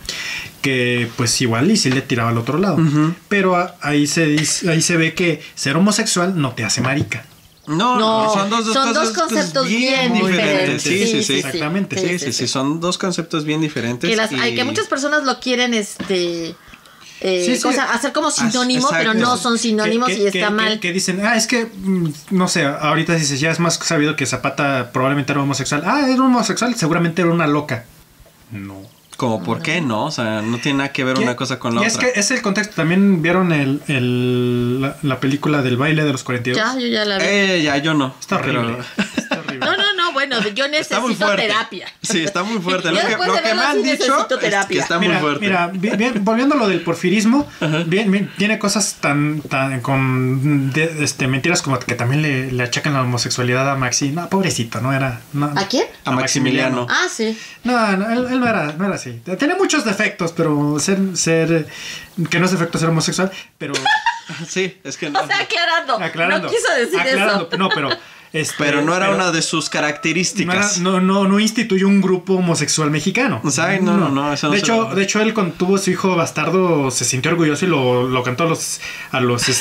que pues igual y sí le tiraba al otro lado, pero ahí se ve que ser homosexual no te hace marica. No, son dos conceptos bien diferentes. Sí, exactamente. Sí, son dos conceptos bien diferentes. Que muchas personas lo quieren hacer como sinónimo, pero no son sinónimos y está mal. Que dicen, es que, no sé, ahorita dices, ya es más sabido que Zapata probablemente era homosexual. Era homosexual, seguramente era una loca. No. Como, ¿por qué no? O sea, no tiene nada que ver una cosa con la otra. Es que es el contexto. También vieron la película del baile de los 42. Yo ya la vi. Yo no. Está horrible. No, bueno, yo necesito terapia. Sí, está muy fuerte. Lo que me han dicho es que está muy fuerte. Mira, bien, volviendo a lo del porfirismo, bien, tiene cosas tan con mentiras como que también le achacan la homosexualidad a Maxi. No, pobrecito, no era. No, ¿A quién? A Maximiliano. Ah, sí. No, él no era así. Tiene muchos defectos, pero ser que no es defecto ser homosexual, pero sí, es que no. O sea, aclarando. No quiso decir eso. No, pero pero no era una de sus características. No instituyó un grupo homosexual mexicano. O sea, no, eso no. De hecho, él cuando tuvo a su hijo bastardo se sintió orgulloso y lo cantó a los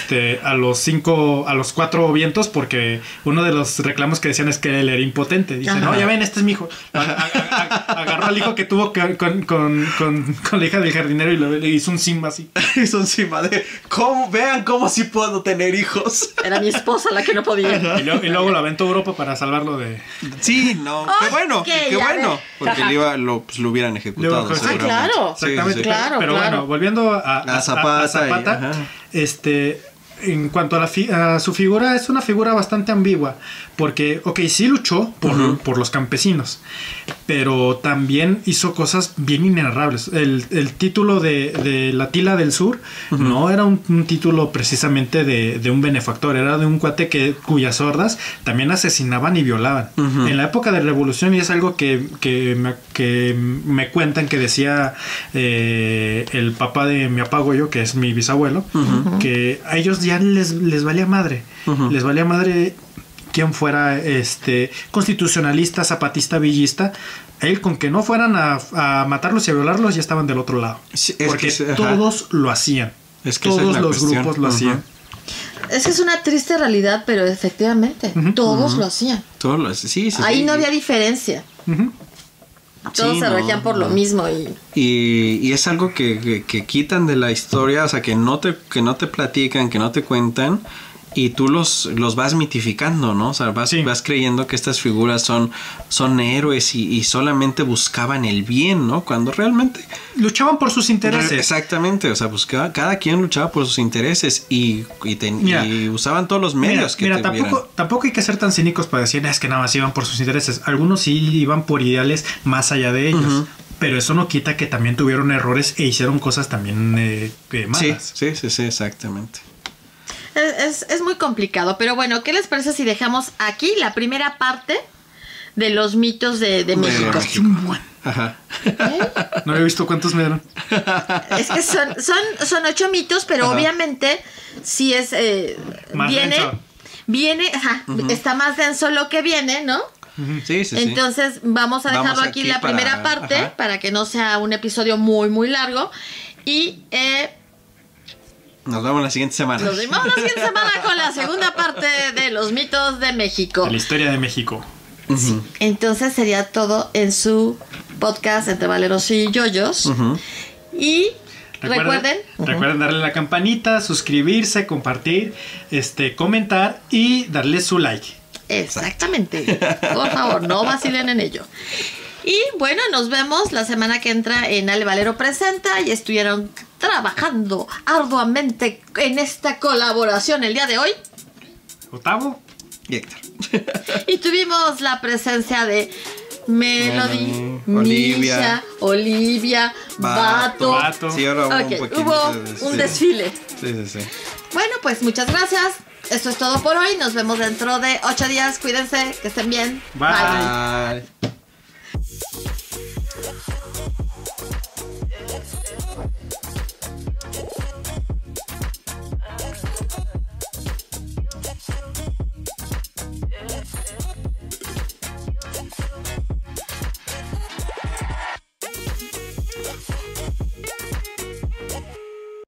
4 vientos, porque uno de los reclamos que decían es que él era impotente. Dice, no, ya ven, este es mi hijo. Agarró al hijo que tuvo con la hija del jardinero y le hizo un simba así. Hizo un simba de, vean cómo sí puedo tener hijos. Era mi esposa la que no podía. Y luego lo aventó a Europa para salvarlo de... Sí, no, qué bueno, qué bueno. Porque lo hubieran ejecutado. Claro. Exactamente. Sí. Claro, pero claro. bueno, volviendo a Zapata, en cuanto a su figura, es una figura bastante ambigua, porque, sí luchó por los campesinos, pero también hizo cosas bien inenarrables. El título de la Tila del Sur no era un título precisamente de un benefactor, era de un cuate cuyas hordas también asesinaban y violaban. En la época de Revolución, y es algo que me cuentan que decía el papá de mi apagoyo, que es mi bisabuelo, que a ellos ya les valía madre. Les valía madre quien fuera constitucionalista, zapatista, villista. Él, con que no fueran a matarlos y a violarlos, ya estaban del otro lado. Sí, porque todos lo hacían. Todos los grupos lo hacían. Es una triste realidad, pero efectivamente, todos lo hacían. Todos lo hacían, sí. Ahí no había diferencia. Todos se regían por lo mismo. Y es algo que quitan de la historia, o sea, que no te platican, que no te cuentan, y tú los vas mitificando, ¿no? O sea, vas creyendo que estas figuras son héroes y solamente buscaban el bien, ¿no? Cuando realmente luchaban por sus intereses. Exactamente, o sea, cada quien luchaba por sus intereses y usaban todos los medios que tuvieran. Tampoco hay que ser tan cínicos para decir, es que nada más iban por sus intereses. Algunos sí iban por ideales más allá de ellos. Pero eso no quita que también tuvieron errores e hicieron cosas también malas. Sí, exactamente. Es muy complicado, pero bueno, ¿qué les parece si dejamos aquí la primera parte de los mitos de México? Ajá. No había visto cuántos me dieron. Es que son 8 mitos, pero obviamente sí es viene, está más denso lo que viene, ¿no? Sí. Entonces vamos a dejarlo aquí la primera parte para que no sea un episodio muy muy largo y nos vemos la siguiente semana. Nos vemos la siguiente semana con la segunda parte de los mitos de México. De la historia de México. Sí. Entonces sería todo en su podcast Entre Valeros y Yoyos. Y recuerden darle la campanita, suscribirse, compartir, comentar y darle su like. Exactamente. Por favor, no vacilen en ello. Y bueno, nos vemos la semana que entra en Ale Valero Presenta. Y estuvieron trabajando arduamente en esta colaboración el día de hoy Otavo y Héctor. Y tuvimos la presencia de Melody, Misha, Olivia, Bato. Sí, ahora hubo un desfile. Sí. Bueno, pues muchas gracias. Esto es todo por hoy. Nos vemos dentro de 8 días. Cuídense, que estén bien. Bye.